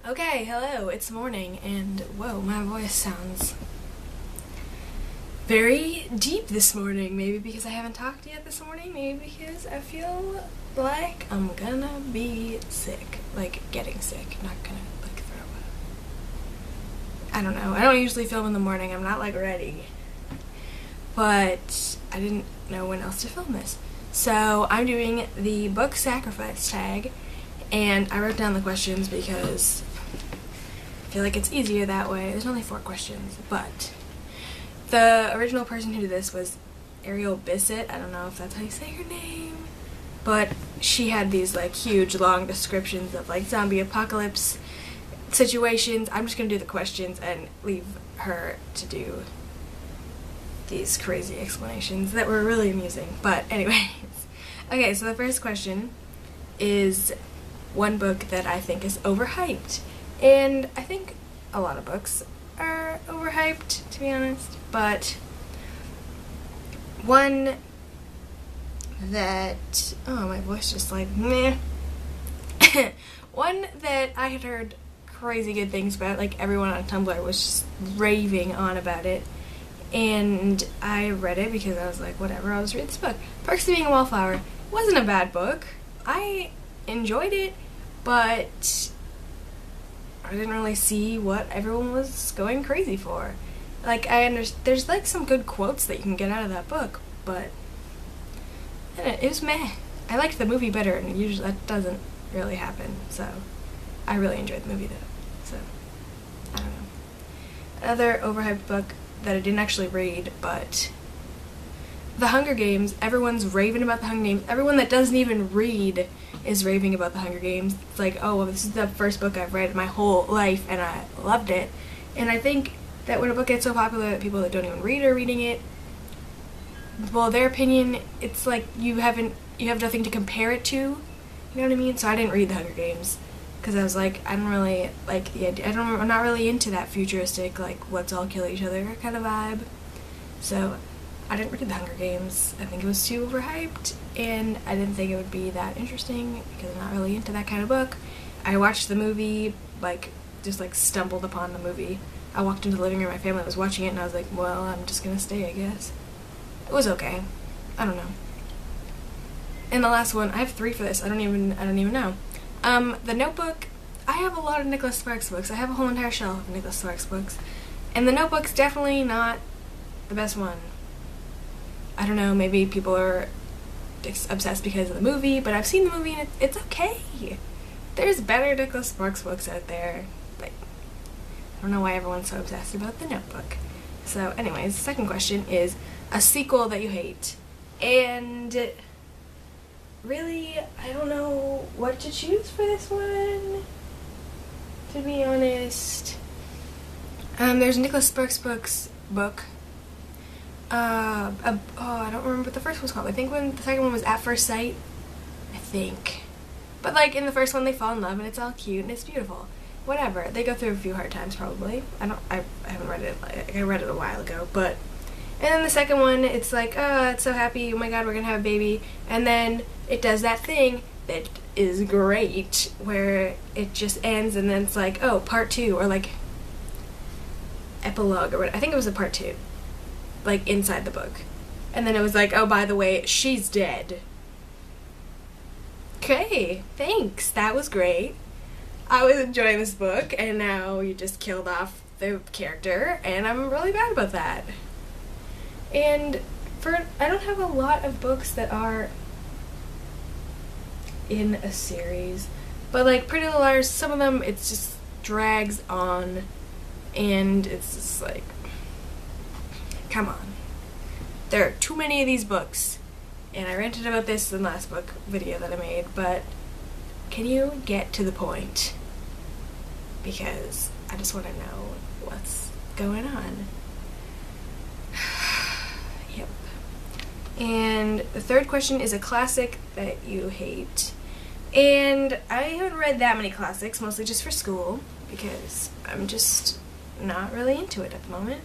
Okay, hello, it's morning, and whoa, my voice sounds very deep this morning. Maybe because I haven't talked yet this morning, maybe because I feel like I'm gonna be sick. Like, getting sick, not gonna, like, throw up. I don't know, I don't usually film in the morning, I'm not, like, ready. But I didn't know when else to film this. So, I'm doing the book sacrifice tag, and I wrote down the questions because I feel like it's easier that way. There's only 4 questions, but the original person who did this was Ariel Bissett. I don't know if that's how you say her name, but she had these like huge long descriptions of like zombie apocalypse situations. I'm just gonna do the questions and leave her to do these crazy explanations that were really amusing. But anyways, okay, so the first question is one book that I think is overhyped. And I think a lot of books are overhyped, to be honest, but one that, oh, my voice just like, meh. One that I had heard crazy good things about, like everyone on Tumblr was just raving on about it, and I read it because I was like, whatever, I'll just read this book. Perks of Being a Wallflower. It wasn't a bad book. I enjoyed it, but I didn't really see what everyone was going crazy for. Like, there's like some good quotes that you can get out of that book, but I don't know, it was meh. I liked the movie better, and usually that doesn't really happen, so I really enjoyed the movie though, so I don't know. Another overhyped book that I didn't actually read, but The Hunger Games. Everyone's raving about The Hunger Games. Everyone that doesn't even read is raving about The Hunger Games. It's like, oh, well, this is the first book I've read in my whole life, and I loved it. And I think that when a book gets so popular that people that don't even read are reading it, well, their opinion, it's like you have nothing to compare it to. You know what I mean? So I didn't read The Hunger Games because I was like, I don't really like the idea. I'm not really into that futuristic, like, let's all kill each other kind of vibe. So I didn't read The Hunger Games. I think it was too overhyped, and I didn't think it would be that interesting because I'm not really into that kind of book. I watched the movie, like, just like stumbled upon the movie. I walked into the living room, my family was watching it, and I was like, well, I'm just gonna stay, I guess. It was okay. I don't know. And the last one, I have 3 for this. I don't even know. The Notebook. I have a lot of Nicholas Sparks books. I have a whole entire shelf of Nicholas Sparks books, and The Notebook's definitely not the best one. I don't know, maybe people are obsessed because of the movie, but I've seen the movie and it's okay. There's better Nicholas Sparks books out there. Like, I don't know why everyone's so obsessed about The Notebook. So anyways, the second question is a sequel that you hate. And really, I don't know what to choose for this one, to be honest. There's a Nicholas Sparks book. I don't remember what the first one's called. I think the second one was At First Sight. I think. But like in the first one they fall in love and it's all cute and it's beautiful. Whatever. They go through a few hard times probably. I haven't read it. Like, I read it a while ago, but and then the second one it's like, oh, it's so happy, oh my god, we're gonna have a baby, and then it does that thing that is great where it just ends and then it's like, oh, part 2 or like epilogue or what. I think it was a part 2. Like inside the book, and then it was like, oh, by the way, she's dead. Okay, thanks, that was great. I was enjoying this book and now you just killed off the character and I'm really bad about that. And I don't have a lot of books that are in a series, but like Pretty Little Liars, some of them it just drags on and it's just like, come on. There are too many of these books. And I ranted about this in the last book video that I made, but can you get to the point? Because I just want to know what's going on. Yep. And the third question is a classic that you hate. And I haven't read that many classics, mostly just for school, because I'm just not really into it at the moment.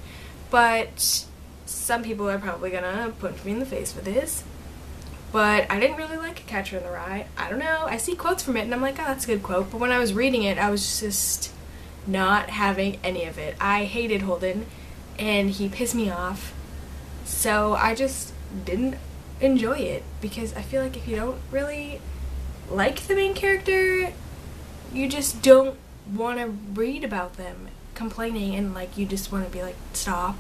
But some people are probably gonna punch me in the face for this. But I didn't really like Catcher in the Rye. I don't know. I see quotes from it and I'm like, oh, that's a good quote. But when I was reading it, I was just not having any of it. I hated Holden and he pissed me off. So I just didn't enjoy it because I feel like if you don't really like the main character, you just don't want to read about them complaining and like you just want to be like, stop.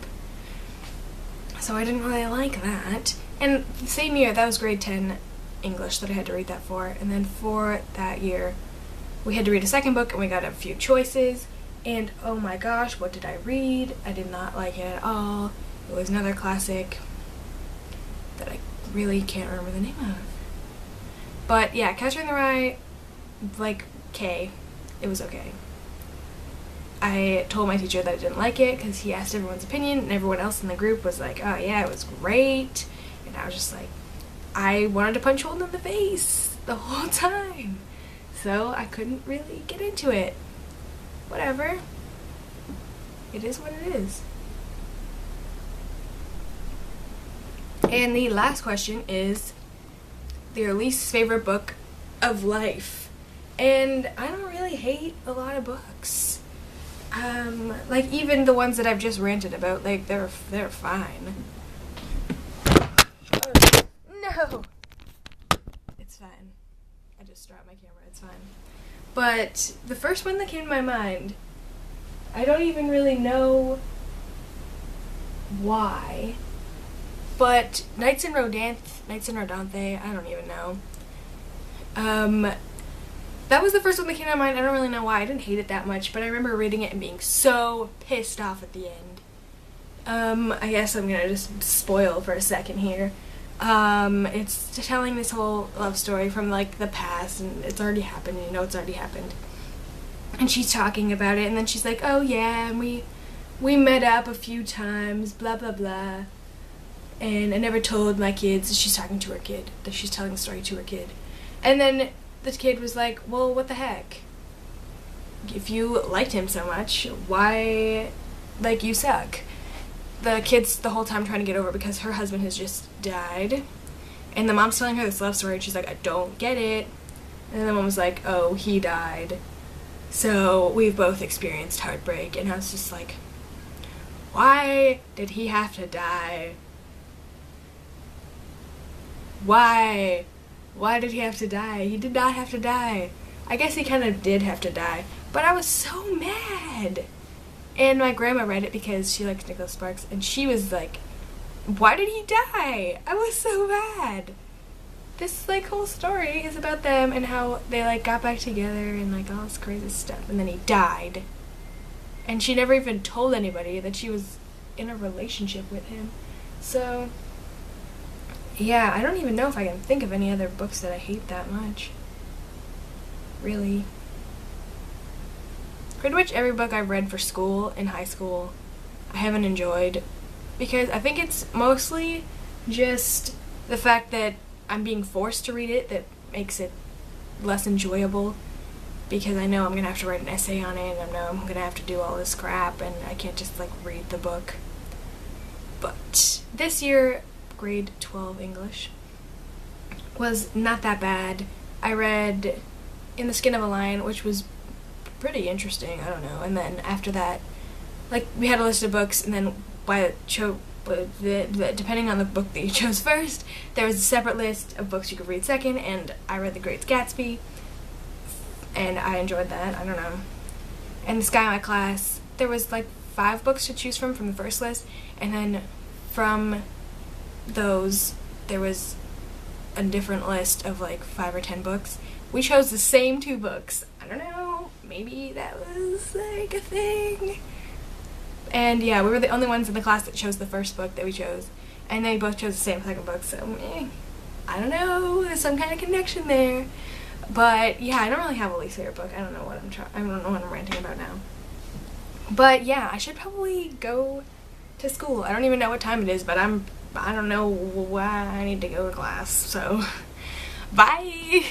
So I didn't really like that. And the same year, that was grade 10 English that I had to read that for. And then for that year, we had to read a second book and we got a few choices. And oh my gosh, what did I read? I did not like it at all. It was another classic that I really can't remember the name of. But yeah, Catcher in the Rye, like K, it was okay. I told my teacher that I didn't like it because he asked everyone's opinion and everyone else in the group was like, oh yeah, it was great. And I was just like, I wanted to punch Holden in the face the whole time. So I couldn't really get into it. Whatever. It is what it is. And the last question is your least favorite book of life. And I don't really hate a lot of books. Like even the ones that I've just ranted about, like they're fine. Oh, no! It's fine. I just dropped my camera, it's fine. But the first one that came to my mind, I don't even really know why, but Nights in Rodanthe, I don't even know. That was the first one that came to mind. I don't really know why. I didn't hate it that much, but I remember reading it and being so pissed off at the end. I guess I'm gonna just spoil for a second here. It's telling this whole love story from like the past, and it's already happened, you know it's already happened. And she's talking about it, and then she's like, oh yeah, and we met up a few times, blah blah blah. And I never told my kids. She's talking to her kid. She's telling the story to her kid. And then the kid was like, well, what the heck? If you liked him so much, why, like, you suck? The kid's the whole time trying to get over it because her husband has just died. And the mom's telling her this love story, and she's like, I don't get it. And then the mom was like, oh, he died. So we've both experienced heartbreak. And I was just like, why did he have to die? Why? Why did he have to die? He did not have to die. I guess he kind of did have to die. But I was so mad. And my grandma read it because she likes Nicholas Sparks. And she was like, why did he die? I was so mad. This like whole story is about them and how they like got back together and like all this crazy stuff. And then he died. And she never even told anybody that she was in a relationship with him. So yeah, I don't even know if I can think of any other books that I hate that much. Really. Pretty much every book I've read for school in high school, I haven't enjoyed. Because I think it's mostly just the fact that I'm being forced to read it that makes it less enjoyable. Because I know I'm going to have to write an essay on it, and I know I'm going to have to do all this crap, and I can't just like read the book. But this year, grade 12 English was not that bad. I read In the Skin of a Lion, which was pretty interesting, I don't know. And then after that, like, we had a list of books, and then depending on the book that you chose first, there was a separate list of books you could read second, and I read The Great Gatsby, and I enjoyed that, I don't know. And this guy in my class, there was like 5 books to choose from the first list, and then from those, there was a different list of like 5 or 10 books. We chose the same 2 books. I don't know, maybe that was like a thing. And yeah, we were the only ones in the class that chose the first book that we chose, and they both chose the same second book, so I don't know, there's some kind of connection there. But yeah, I don't really have a least favorite book. I don't know what I'm ranting about now. But yeah, I should probably go to school. I don't even know what time it is, but I don't know why I need to go to class, so bye!